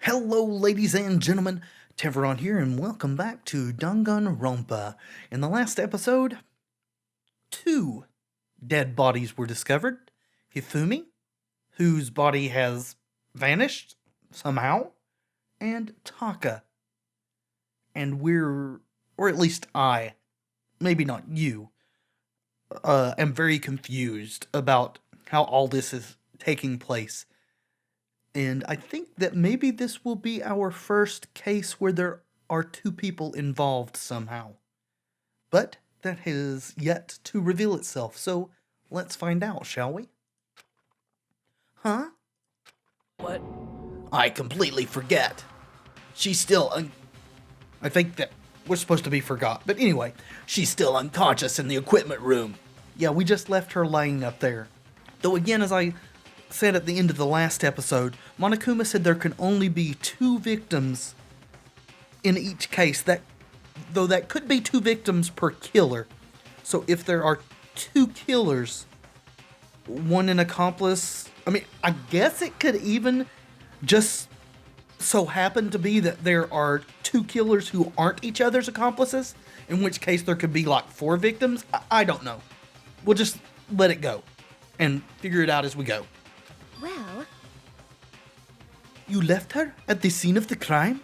Hello, ladies and gentlemen, Tevaron here, and welcome back to Danganronpa. In the last episode, two dead bodies were discovered. Hifumi, whose body has vanished somehow, and Taka. And or at least I, maybe not you, am very confused about how all this is taking place. And I think that maybe this will be our first case where there are two people involved somehow. But that has yet to reveal itself, so let's find out, shall we? Huh? What? I completely forget. She's still I think that we're supposed to be forgot, but anyway, she's still unconscious in the equipment room. Yeah, we just left her laying up there. Though again, as I said at the end of the last episode, Monokuma said there can only be two victims in each case, though that could be two victims per killer. So if there are two killers, one an accomplice, I guess it could even just so happen to be that there are two killers who aren't each other's accomplices, in which case there could be like four victims. I don't know. We'll just let it go and figure it out as we go. Well... You left her at the scene of the crime?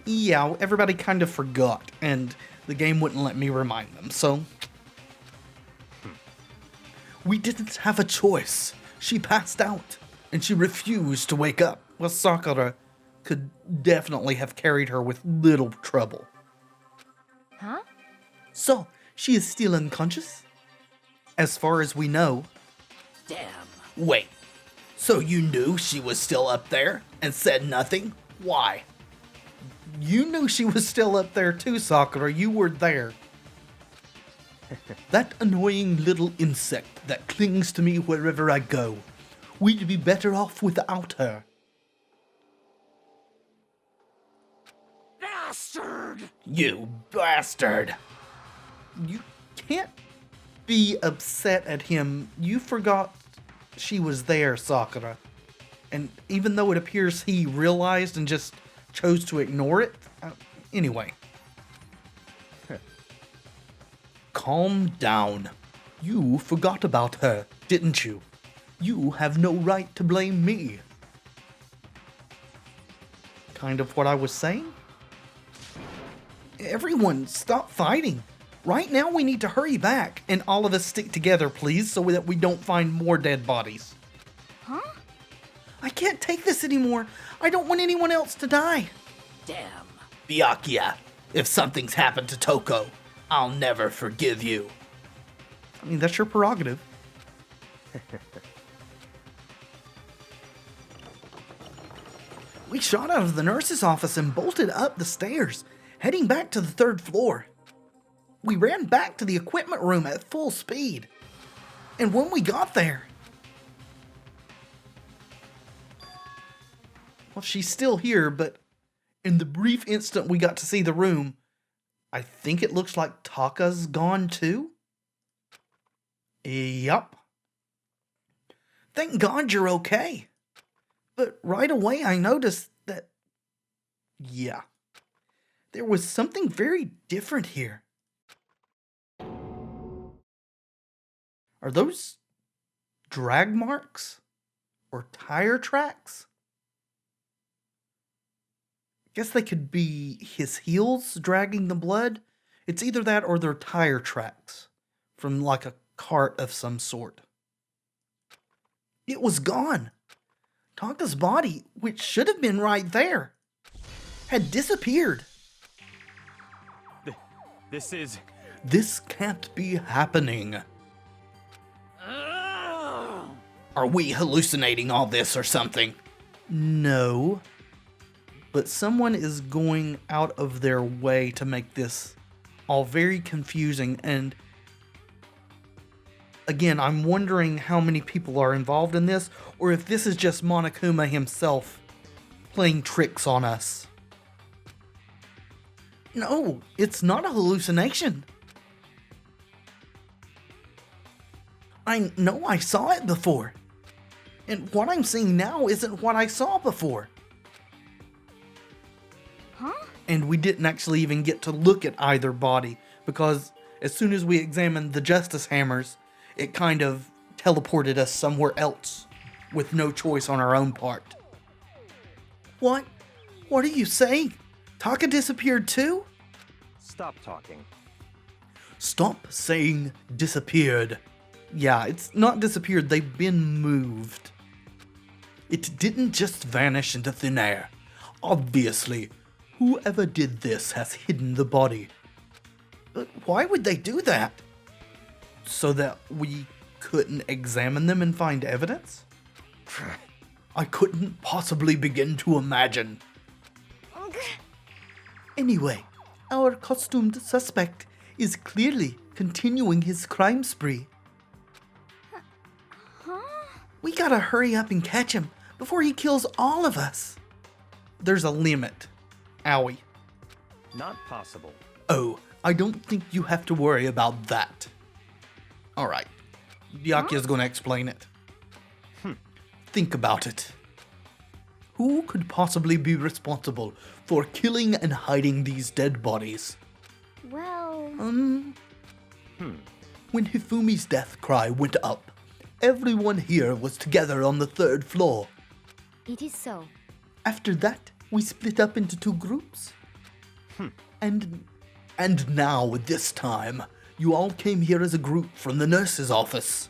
Yeah, everybody kind of forgot, and the game wouldn't let me remind them, so... We didn't have a choice. She passed out, and she refused to wake up. Well, Sakura could definitely have carried her with little trouble. Huh? So, she is still unconscious? As far as we know. Damn. Wait. So you knew she was still up there and said nothing? Why? You knew she was still up there too, Sakura. You were there. That annoying little insect that clings to me wherever I go. We'd be better off without her. Bastard! You bastard! You can't be upset at him. You forgot she was there, Sakura. And even though it appears he realized and just chose to ignore it, anyway. Calm down. You forgot about her, didn't you? You have no right to blame me. Kind of what I was saying? Everyone, stop fighting. Right now we need to hurry back, and all of us stick together, please, so that we don't find more dead bodies. Huh? I can't take this anymore. I don't want anyone else to die. Damn. Byakuya, if something's happened to Toko, I'll never forgive you. That's your prerogative. We shot out of the nurse's office and bolted up the stairs, heading back to the third floor. We ran back to the equipment room at full speed. And when we got there... Well, she's still here, but in the brief instant we got to see the room, I think it looks like Taka's gone too? Yup. Thank God you're okay. But right away I noticed that... Yeah. There was something very different here. Are those drag marks? Or tire tracks? Guess they could be his heels dragging the blood. It's either that or they're tire tracks from like a cart of some sort. It was gone. Taka's body, which should have been right there, had disappeared. This can't be happening. Are we hallucinating all this or something? No. But someone is going out of their way to make this all very confusing, and again, I'm wondering how many people are involved in this, or if this is just Monokuma himself playing tricks on us. No, it's not a hallucination. I know I saw it before. And what I'm seeing now isn't what I saw before. And we didn't actually even get to look at either body, because as soon as we examined the justice hammers, it kind of teleported us somewhere else with no choice on our own part. What? What are you saying? Taka disappeared too? Stop talking. Stop saying disappeared. Yeah, it's not disappeared, they've been moved. It didn't just vanish into thin air. Obviously, whoever did this has hidden the body. But why would they do that? So that we couldn't examine them and find evidence? I couldn't possibly begin to imagine. Anyway, our costumed suspect is clearly continuing his crime spree. We gotta hurry up and catch him before he kills all of us. There's a limit. Owie. Not possible. Oh, I don't think you have to worry about that. Alright. Byakuya's gonna explain it. Think about it. Who could possibly be responsible for killing and hiding these dead bodies? Well, When Hifumi's death cry went up, everyone here was together on the 3rd floor. it is so. After that, we split up into 2 groups. And now, this time, you all came here as a group from the nurse's office.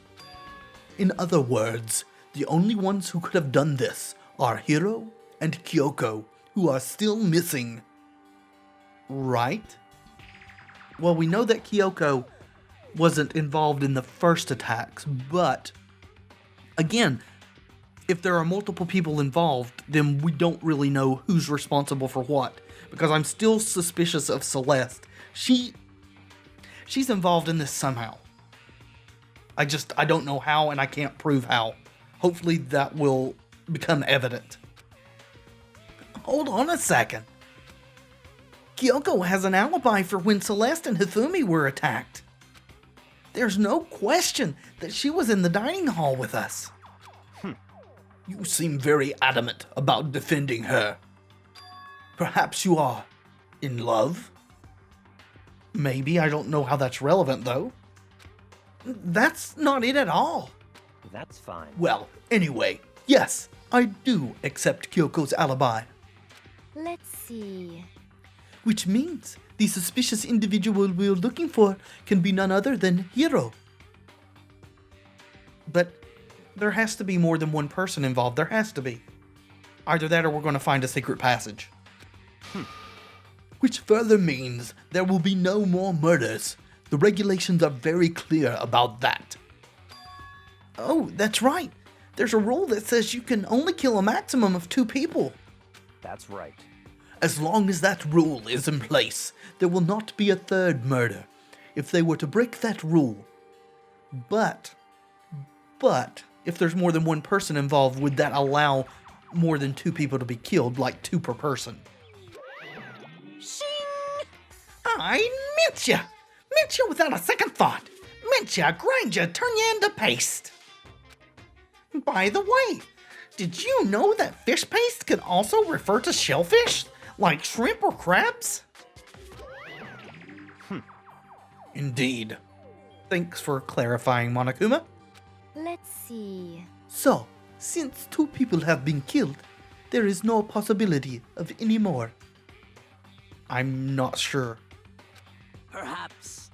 In other words, the only ones who could have done this are Hiro and Kyoko, who are still missing. Right? Well, we know that Kyoko wasn't involved in the first attacks, but again, if there are multiple people involved, then we don't really know who's responsible for what, because I'm still suspicious of Celeste. She's involved in this somehow. I don't know how, and I can't prove how. Hopefully that will become evident. Hold on a second. Kyoko has an alibi for when Celeste and Hifumi were attacked. There's no question that she was in the dining hall with us. You seem very adamant about defending her. Perhaps you are in love? Maybe, I don't know how that's relevant though. That's not it at all. That's fine. Well, anyway, yes, I do accept Kyoko's alibi. Let's see. Which means the suspicious individual we're looking for can be none other than Hiro. But there has to be more than one person involved. There has to be. Either that or we're going to find a secret passage. Which further means there will be no more murders. The regulations are very clear about that. Oh, that's right. There's a rule that says you can only kill a maximum of 2 people. That's right. As long as that rule is in place, there will not be a 3rd murder if they were to break that rule. But, if there's more than one person involved, would that allow more than 2 people to be killed, like 2 per person? Shing! I meant ya! Meant ya without a second thought! Meant ya, grind ya, turn ya into paste! By the way, did you know that fish paste can also refer to shellfish? Like shrimp or crabs? Indeed. Thanks for clarifying, Monokuma. Let's see. So, since 2 people have been killed, there is no possibility of any more. I'm not sure. Perhaps.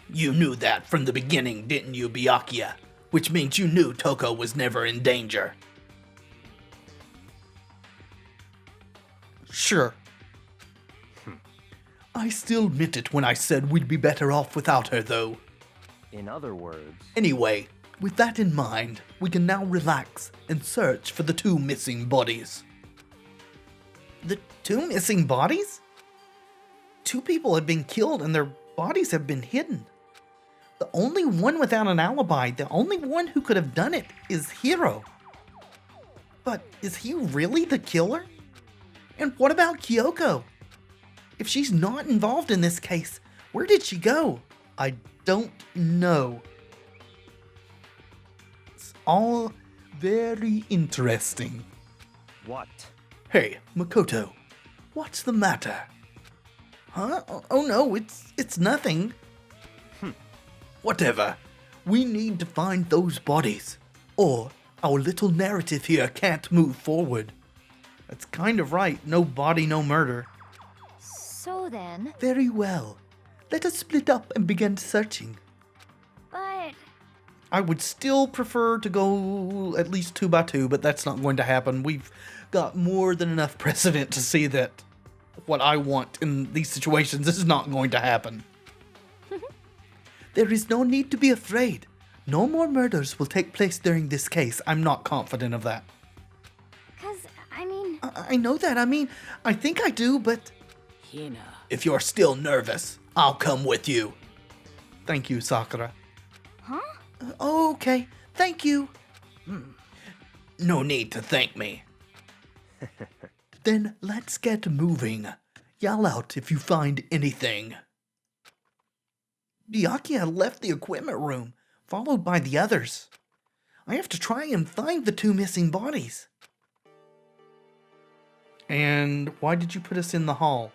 You knew that from the beginning, didn't you, Byakuya? Which means you knew Toko was never in danger. Sure. I still meant it when I said we'd be better off without her, though. In other words, Anyway, with that in mind, we can now relax and search for the 2 missing bodies. The 2 missing bodies? 2 people have been killed and their bodies have been hidden. The only one without an alibi, the only one who could have done it, is Hiro. But is he really the killer? And what about Kyoko? If she's not involved in this case, where did she go? I don't know. It's all very interesting. what? Hey, Makoto, what's the matter? Huh? Oh no, it's nothing. Whatever. We need to find those bodies, or our little narrative here can't move forward. That's kind of right. No body, no murder. So then, Very well. Let us split up and begin searching. but I would still prefer to go at least 2 by 2, but that's not going to happen. We've got more than enough precedent to see that what I want in these situations is not going to happen. There is no need to be afraid. No more murders will take place during this case. I'm not confident of that. 'cause I mean, I know that. I think I do, but... Hina. If you're still nervous, I'll come with you. Thank you, Sakura. huh? Okay, thank you. No need to thank me. Then let's get moving. Yell out if you find anything. Byakuya left the equipment room, followed by the others. I have to try and find the 2 missing bodies. And why did you put us in the hall?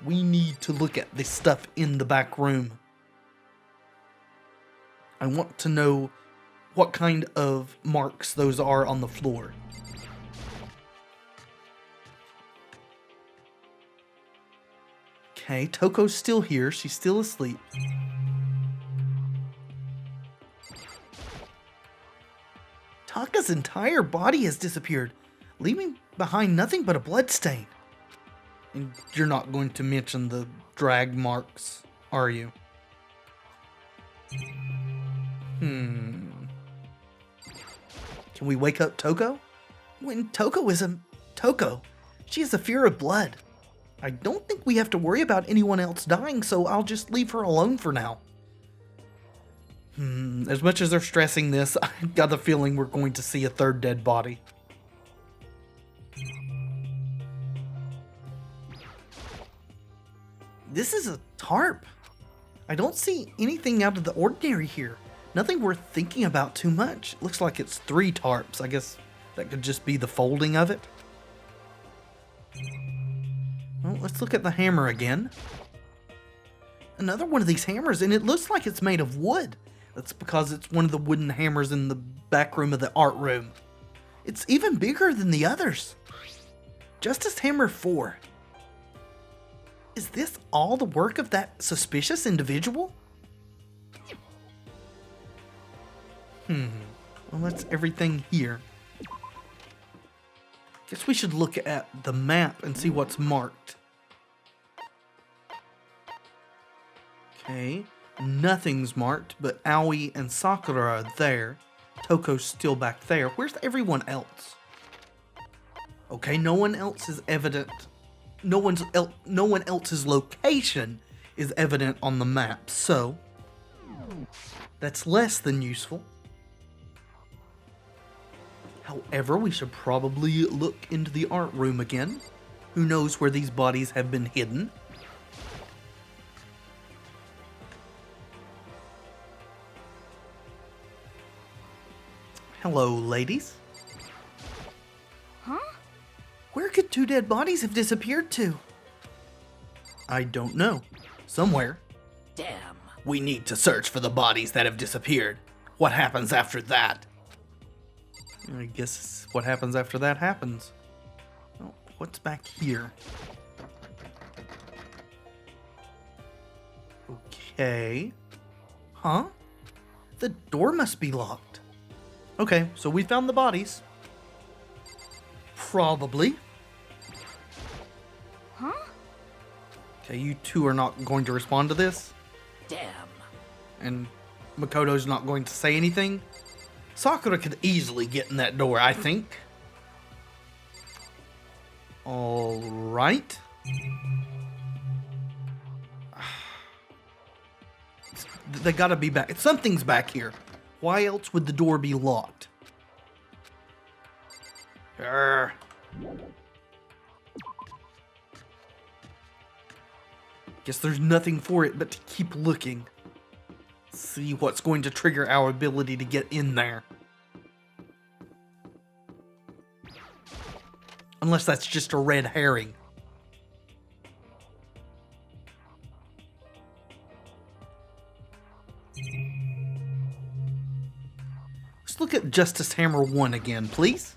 We need to look at the stuff in the back room. I want to know what kind of marks those are on the floor. Okay, Toko's still here. She's still asleep. Taka's entire body has disappeared, leaving behind nothing but a bloodstain. And you're not going to mention the drag marks, are you? Can we wake up Toko? When Toko is Toko, she has a fear of blood. I don't think we have to worry about anyone else dying, so I'll just leave her alone for now. As much as they're stressing this, I got the feeling we're going to see a 3rd dead body. This is a tarp. I don't see anything out of the ordinary here. Nothing worth thinking about too much. Looks like it's 3 tarps. I guess that could just be the folding of it. Well, let's look at the hammer again. Another one of these hammers, and it looks like it's made of wood. That's because it's one of the wooden hammers in the back room of the art room. It's even bigger than the others. Justice Hammer 4. Is this all the work of that suspicious individual? Well, that's everything here. Guess we should look at the map and see what's marked. Okay, nothing's marked, but Aoi and Sakura are there. Toko's still back there. Where's everyone else? Okay, no one else is evident. No one else's location is evident on the map, so that's less than useful. However, we should probably look into the art room again. Who knows where these bodies have been hidden? Hello, ladies. Huh? Where could 2 dead bodies have disappeared to? I don't know. Somewhere. Damn. We need to search for the bodies that have disappeared. What happens after that? I guess what happens after that happens. Oh, what's back here? Okay. Huh? The door must be locked. Okay, so we found the bodies. Probably. Huh? Okay, you 2 are not going to respond to this. Damn. And Makoto's not going to say anything. Sakura could easily get in that door, I think. All right. They gotta be back. Something's back here. Why else would the door be locked? Urgh. Guess there's nothing for it but to keep looking. See what's going to trigger our ability to get in there. Unless that's just a red herring. Let's look at Justice Hammer 1 again, please.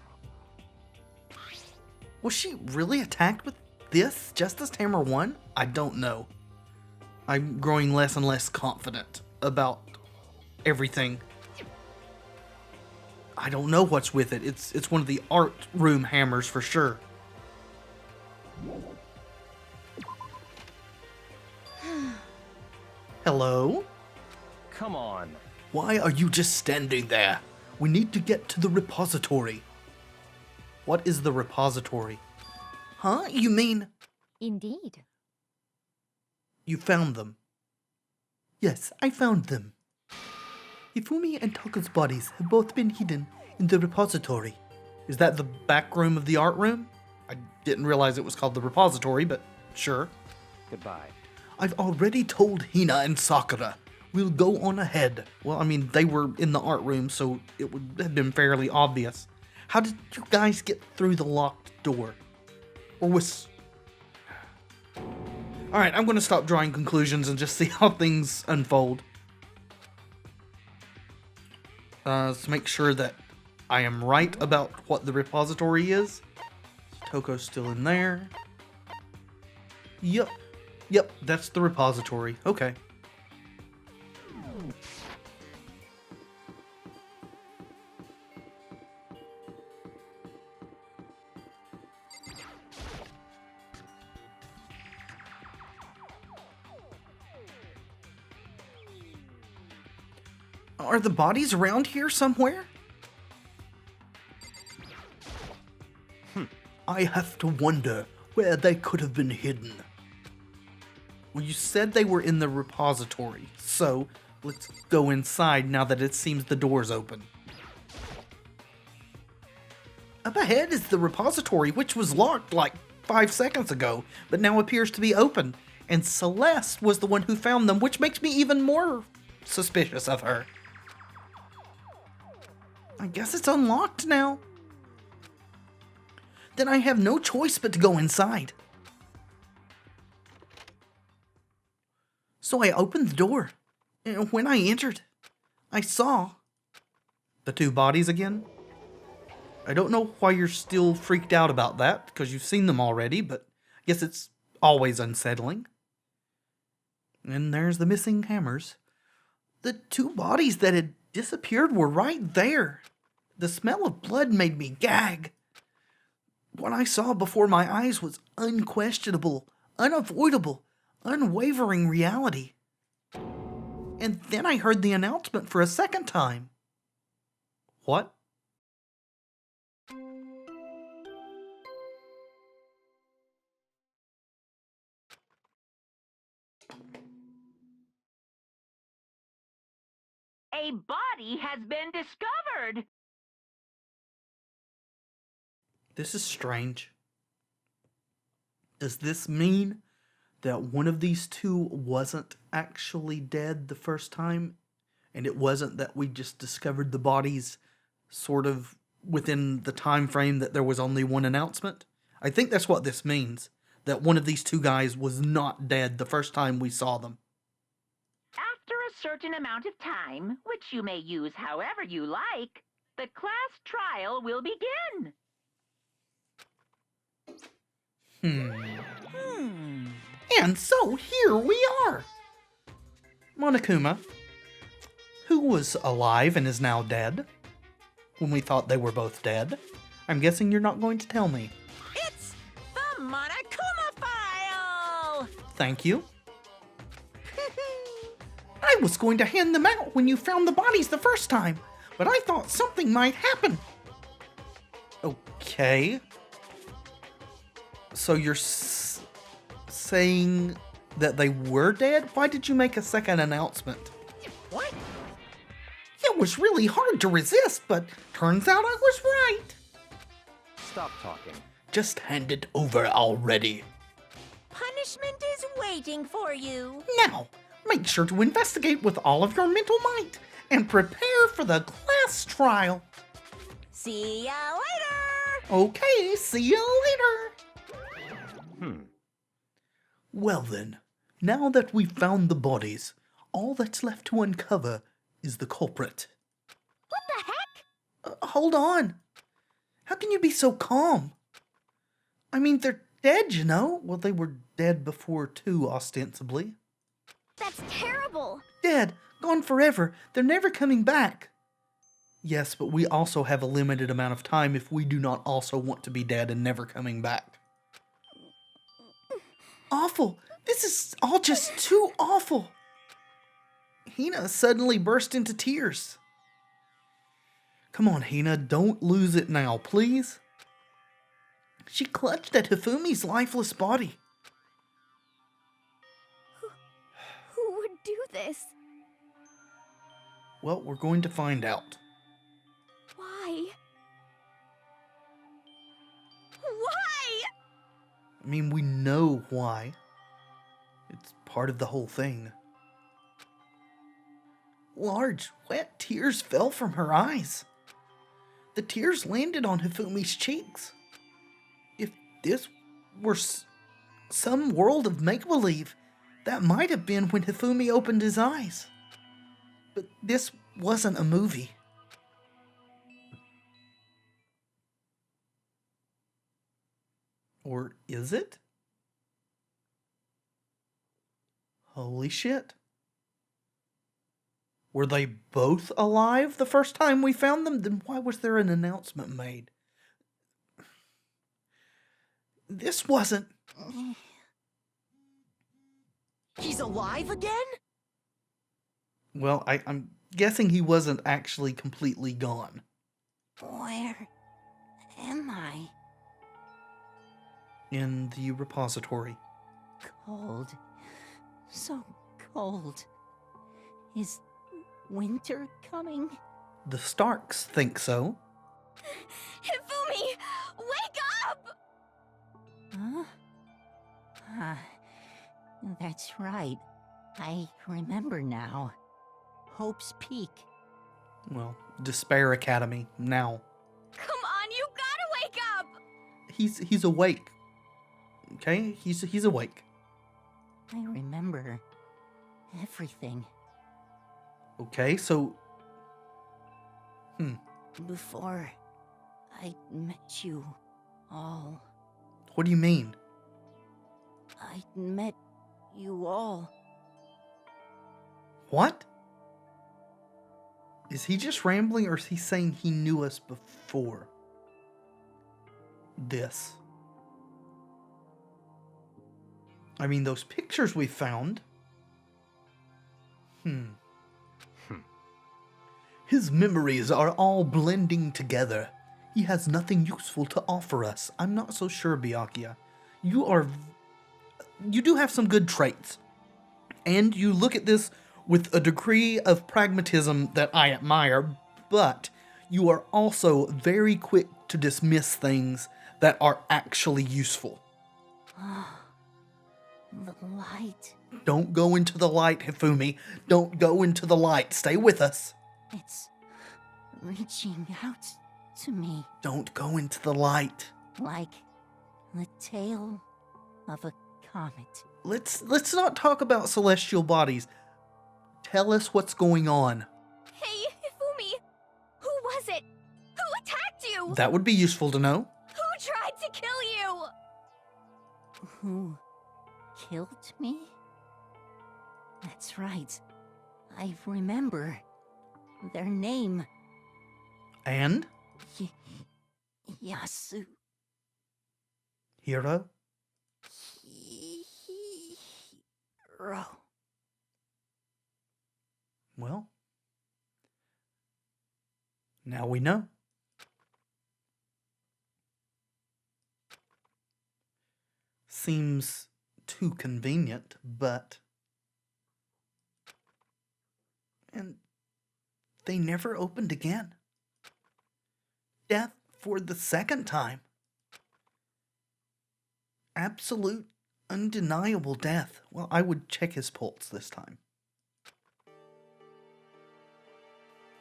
Was she really attacked with this Justice Hammer 1? I don't know. I'm growing less and less confident about everything. I don't know what's with it. It's one of the art room hammers for sure. Hello? Come on. Why are you just standing there? We need to get to the repository. What is the repository? Huh? You mean Indeed. you found them? Yes, I found them. Hifumi and Taka's bodies have both been hidden in the repository. Is that the back room of the art room? I didn't realize it was called the repository, but sure. Goodbye. I've already told Hina and Sakura. We'll go on ahead. Well, I mean, they were in the art room, so it would have been fairly obvious. How did you guys get through the locked door? Or was... Alright, I'm going to stop drawing conclusions and just see how things unfold. Let's make sure that I am right about what the repository is. Toko's still in there. Yep, that's the repository. Okay. Are the bodies around here somewhere? I have to wonder where they could have been hidden. Well, you said they were in the repository, so let's go inside now that it seems the door's open. Up ahead is the repository, which was locked like 5 seconds ago, but now appears to be open. And Celeste was the one who found them, which makes me even more suspicious of her. I guess it's unlocked now. Then I have no choice but to go inside. So I opened the door, and when I entered, I saw the two bodies again. I don't know why you're still freaked out about that, because you've seen them already, but I guess it's always unsettling. And there's the missing hammers. The two bodies that had disappeared were right there. The smell of blood made me gag. What I saw before my eyes was unquestionable, unavoidable, unwavering reality. And then I heard the announcement for a second time. What? A body has been discovered! This is strange. Does this mean that one of these two wasn't actually dead the first time? And it wasn't that we just discovered the bodies sort of within the time frame that there was only one announcement? I think that's what this means. That one of these two guys was not dead the first time we saw them. After a certain amount of time, which you may use however you like, the class trial will begin. And so here we are. Monokuma, who was alive and is now dead, when we thought they were both dead. I'm guessing you're not going to tell me. It's the Monokuma File! Thank you. I was going to hand them out when you found the bodies the first time, but I thought something might happen. Okay. So you're saying that they were dead? Why did you make a second announcement? What? It was really hard to resist, but turns out I was right. Stop talking. Just hand it over already. Punishment is waiting for you. Now, make sure to investigate with all of your mental might and prepare for the class trial. See ya later! Okay, see you later. Hmm. Well then, now that we've found the bodies, all that's left to uncover is the culprit. What the heck? Hold on. How can you be so calm? I mean, they're dead, you know? Well, they were dead before too, ostensibly. That's terrible. Dead. Gone forever. They're never coming back. Yes, but we also have a limited amount of time if we do not also want to be dead and never coming back. Awful. This is all just too awful. Hina suddenly burst into tears. Come on, Hina, don't lose it now, please. She clutched at Hifumi's lifeless body. Who would do this? Well, we're going to find out. Why? Why? I mean, we know why. It's part of the whole thing. Large, wet tears fell from her eyes. The tears landed on Hifumi's cheeks. If this were some world of make-believe, that might have been when Hifumi opened his eyes. But this wasn't a movie. Or is it? Holy shit. Were they both alive the first time we found them? Then why was there an announcement made? This wasn't... He's alive again? Well, I'm guessing he wasn't actually completely gone. Where am I? In the repository. Cold. So cold. Is winter coming? The Starks think so. Hifumi, wake up! Huh? That's right. I remember now. Hope's Peak. Well, Despair Academy, now. Come on, you gotta wake up! He's awake. Okay? He's awake. I remember everything. Okay, so... Before I met you all. What do you mean? I met you all. What? Is he just rambling, or is he saying he knew us before this? I mean, those pictures we found. His memories are all blending together. He has nothing useful to offer us. I'm not so sure, Byakuya. You do have some good traits. And you look at this with a degree of pragmatism that I admire, but you are also very quick to dismiss things that are actually useful. The light. Don't go into the light, Hifumi. Don't go into the light. Stay with us. It's reaching out to me. Don't go into the light. Like the tail of a comet. Let's not talk about celestial bodies. Tell us what's going on. Hey, Hifumi! Who was it? Who attacked you? That would be useful to know. Who tried to kill you? Who killed me? That's right. I remember their name. And? Yasu. Hiro? Hiro. Well, now we know. Seems too convenient, but... And they never opened again. Death for the second time. Absolute, undeniable death. Well, I would check his pulse this time.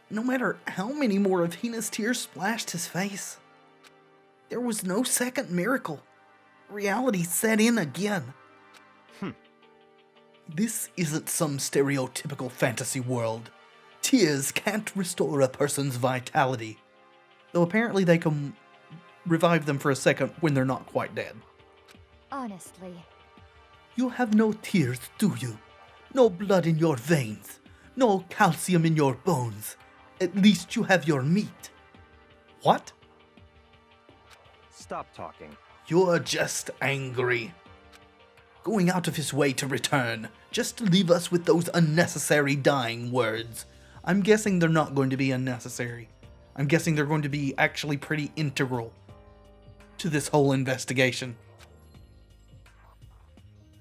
No matter how many more of Hina's tears splashed his face, there was no second miracle. Reality set in again. This isn't some stereotypical fantasy world. Tears can't restore a person's vitality. Though apparently they can revive them for a second when they're not quite dead. Honestly. You have no tears, do you? No blood in your veins. No calcium in your bones. At least you have your meat. What? Stop talking. You're just angry. Going out of his way to return, just to leave us with those unnecessary dying words. I'm guessing they're not going to be unnecessary. I'm guessing they're going to be actually pretty integral to this whole investigation.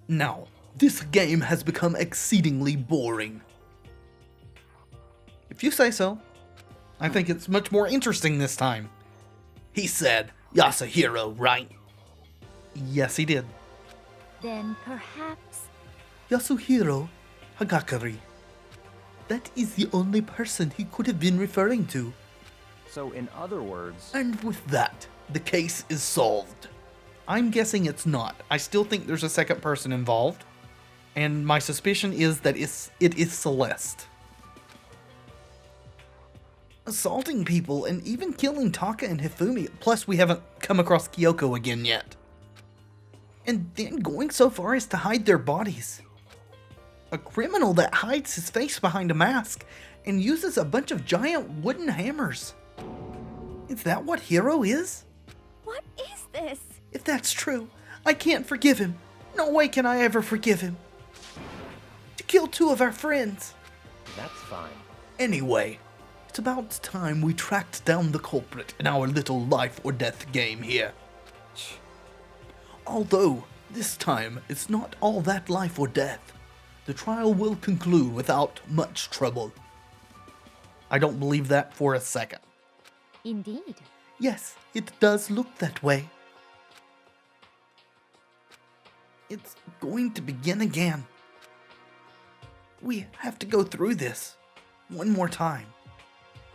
Now, this game has become exceedingly boring. If you say so. I think it's much more interesting this time. He said, Yasuhiro, right? Yes, he did. Then perhaps... Yasuhiro Hagakari. That is the only person he could have been referring to. So, in other words, And with that, the case is solved. I'm guessing it's not. I still think there's a second person involved. And my suspicion is that it is Celeste. Assaulting people and even killing Taka and Hifumi. Plus, we haven't come across Kyoko again yet. And then going so far as to hide their bodies. A criminal that hides his face behind a mask and uses a bunch of giant wooden hammers. Is that what Hiro is? What is this? If that's true, I can't forgive him. No way can I ever forgive him. To kill two of our friends. that's fine. Anyway, it's about time we tracked down the culprit in our little life or death game here. Although, this time, it's not all that life or death. The trial will conclude without much trouble. I don't believe that for a second. Indeed. Yes, it does look that way. It's going to begin again. We have to go through this one more time.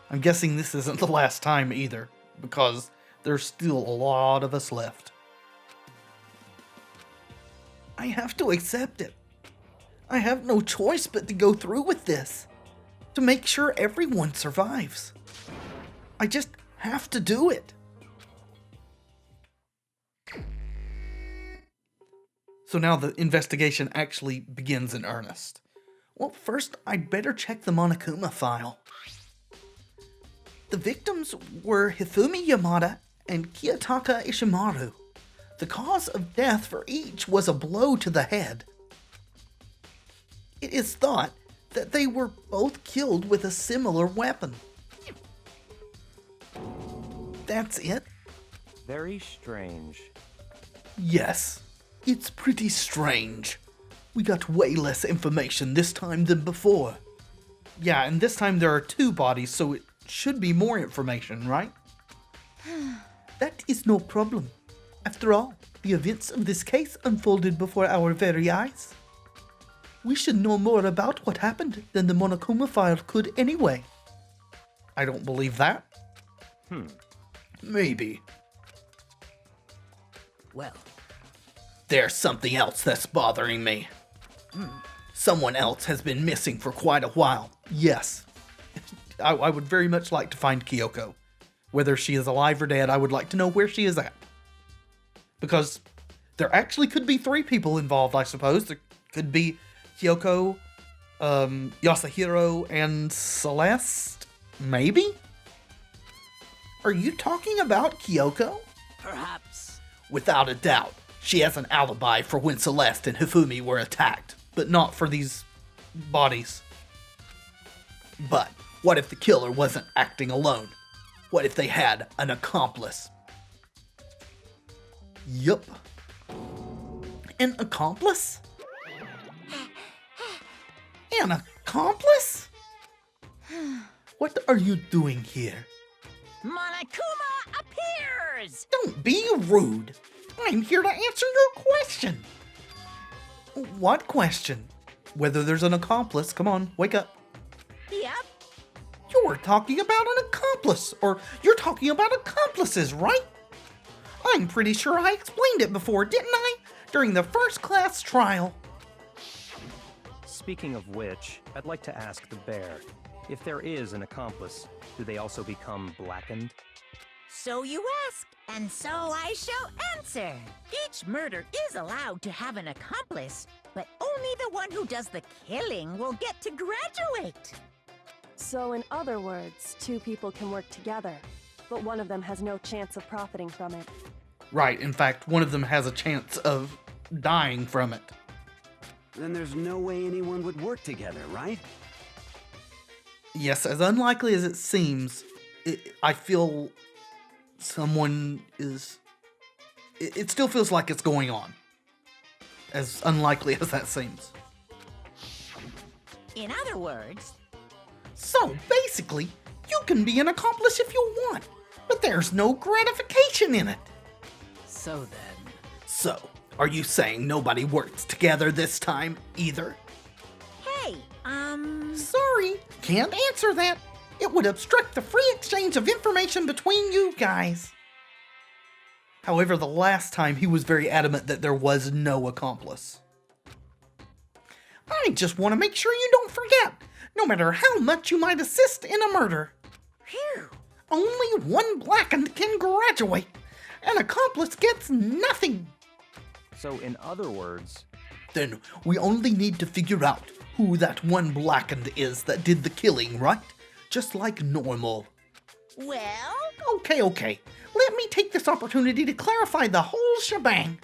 I'm guessing this isn't the last time either, because there's still a lot of us left. I have to accept it. I have no choice but to go through with this, to make sure everyone survives. I just have to do it. So now the investigation actually begins in earnest. Well, first I'd better check the Monokuma file. The victims were Hifumi Yamada and Kiyotaka Ishimaru. The cause of death for each was a blow to the head. It is thought that they were both killed with a similar weapon. That's it? Very strange. Yes, it's pretty strange. We got way less information this time than before. Yeah, and this time there are two bodies, so it should be more information, right? That is no problem. After all, the events of this case unfolded before our very eyes. We should know more about what happened than the Monokuma file could anyway. I don't believe that. Maybe. Well, There's something else that's bothering me. Someone else has been missing for quite a while. Yes. I would very much like to find Kyoko. Whether she is alive or dead, I would like to know where she is at. Because there actually could be three people involved, I suppose. There could be Kyoko, Yasuhiro, and Celeste? Maybe? Are you talking about Kyoko? perhaps. Without a doubt, she has an alibi for when Celeste and Hifumi were attacked, but not for these bodies. But what if the killer wasn't acting alone? What if they had an accomplice? Yup. An accomplice? An accomplice? What are you doing here? Monokuma appears! Don't be rude. I'm here to answer your question. What question? Whether there's an accomplice. Come on, wake up. Yep. You're talking about an accomplice, or you're talking about accomplices, right? I'm pretty sure I explained it before, didn't I? During the first class trial. Speaking of which, I'd like to ask the bear, if there is an accomplice, do they also become blackened? So you ask, and so I shall answer. Each murder is allowed to have an accomplice, but only the one who does the killing will get to graduate. So in other words, two people can work together, but one of them has no chance of profiting from it. Right, in fact, one of them has a chance of dying from it. Then there's no way anyone would work together, right? Yes, as unlikely as it seems, I feel someone is... It still feels like it's going on. As unlikely as that seems. In other words, So, basically, you can be an accomplice if you want, but there's no gratification in it. so then. So, are you saying nobody worked together this time, either? Hey, Sorry, can't answer that. It would obstruct the free exchange of information between you guys. However, the last time he was very adamant that there was no accomplice. I just want to make sure you don't forget, no matter how much you might assist in a murder. Phew. Only one blackened can graduate. An accomplice gets nothing. So, in other words, Then we only need to figure out who that one blackened is that did the killing, right? Just like normal. Well, Okay. Let me take this opportunity to clarify the whole shebang.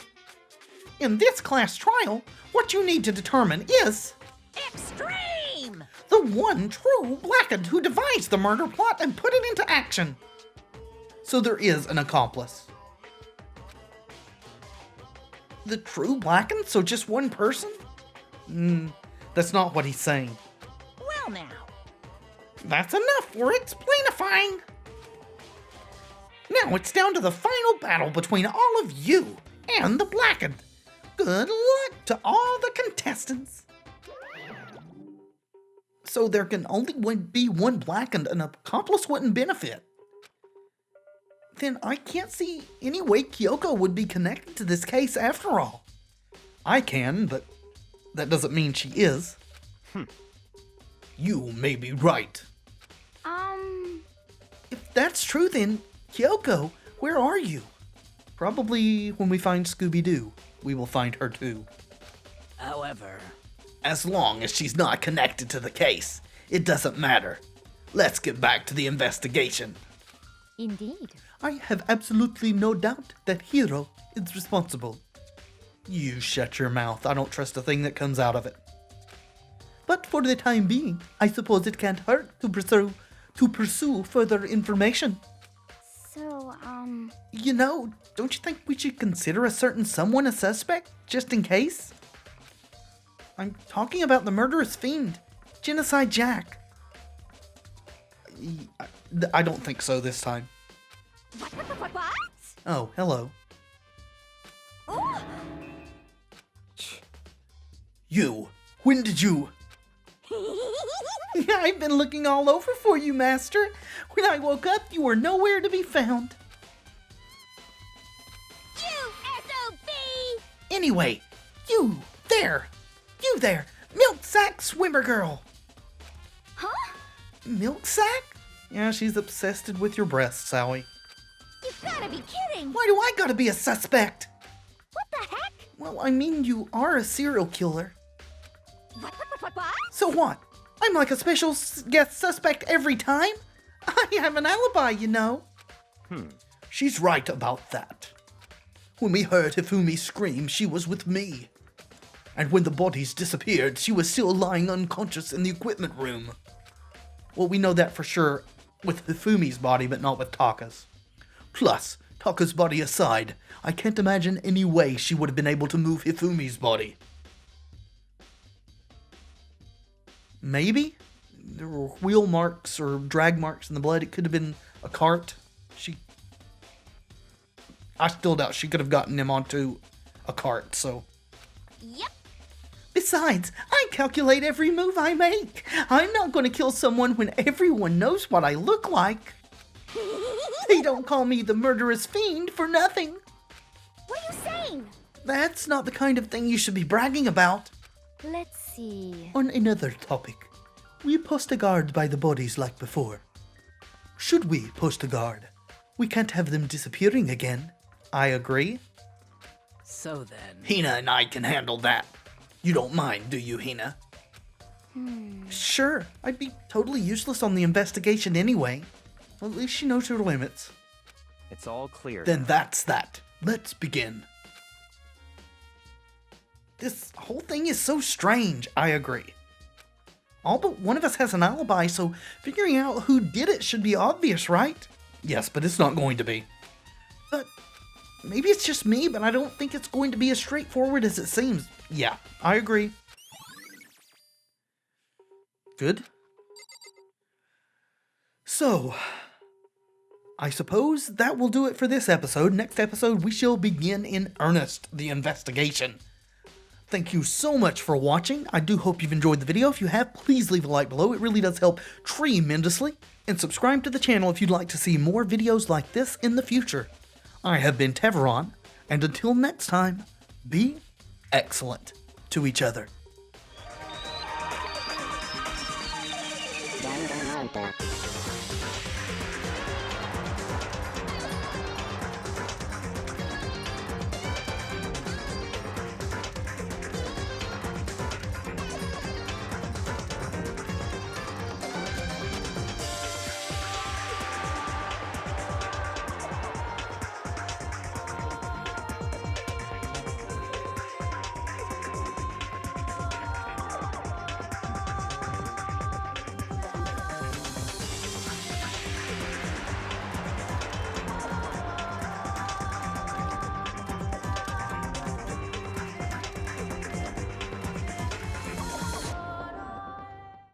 In this class trial, what you need to determine is extreme! the one true blackened who devised the murder plot and put it into action. So there is an accomplice. The true blackened? So just one person? That's not what he's saying. Well now. That's enough, or it's plainifying. Now it's down to the final battle between all of you and the blackened. Good luck to all the contestants. So there can only be one blackened, an accomplice wouldn't benefit. Then I can't see any way Kyoko would be connected to this case after all. I can, but that doesn't mean she is. You may be right. If that's true, then Kyoko, where are you? Probably when we find Scooby-Doo, we will find her too. However, As long as she's not connected to the case, it doesn't matter. Let's get back to the investigation. Indeed. I have absolutely no doubt that Hiro is responsible. You shut your mouth. I don't trust a thing that comes out of it. But for the time being, I suppose it can't hurt to pursue further information. So, You know, don't you think we should consider a certain someone a suspect, just in case? I'm talking about the murderous fiend, Genocide Jack. I don't think so this time. what? Oh, hello. Oh, You, when did you... I've been looking all over for you, Master. When I woke up, you were nowhere to be found. you SOB! Anyway, you there, milk sack swimmer girl. Huh? Milk sack? Yeah, she's obsessed with your breasts, Howie. You gotta be kidding! Why do I gotta be a suspect? What the heck? Well, I mean, you are a serial killer. What? So what? I'm like a special guest suspect every time? I have an alibi, you know. She's right about that. When we heard Hifumi scream, she was with me. And when the bodies disappeared, she was still lying unconscious in the equipment room. Well, we know that for sure with Hifumi's body, but not with Taka's. Plus, Taka's body aside, I can't imagine any way she would have been able to move Hifumi's body. Maybe? There were wheel marks or drag marks in the blood. It could have been a cart. I still doubt she could have gotten him onto a cart, so... Yep. Besides, I calculate every move I make. I'm not going to kill someone when everyone knows what I look like. They don't call me the murderous fiend for nothing. What are you saying? That's not the kind of thing you should be bragging about. Let's see. On another topic, we post a guard by the bodies like before. Should we post a guard? We can't have them disappearing again. I agree. So then... Hina and I can handle that. You don't mind, do you, Hina? Sure, I'd be totally useless on the investigation anyway. Well, at least she knows her limits. It's all clear. Then that's that. Let's begin. This whole thing is so strange, I agree. All but one of us has an alibi, so figuring out who did it should be obvious, right? Yes, but it's not going to be. But maybe it's just me, but I don't think it's going to be as straightforward as it seems. Yeah, I agree. Good. So, I suppose that will do it for this episode. Next episode, we shall begin in earnest the investigation. Thank you so much for watching. I do hope you've enjoyed the video. If you have, please leave a like below. It really does help tremendously. And subscribe to the channel if you'd like to see more videos like this in the future. I have been Tevaron, and until next time, be excellent to each other. Danganronpa.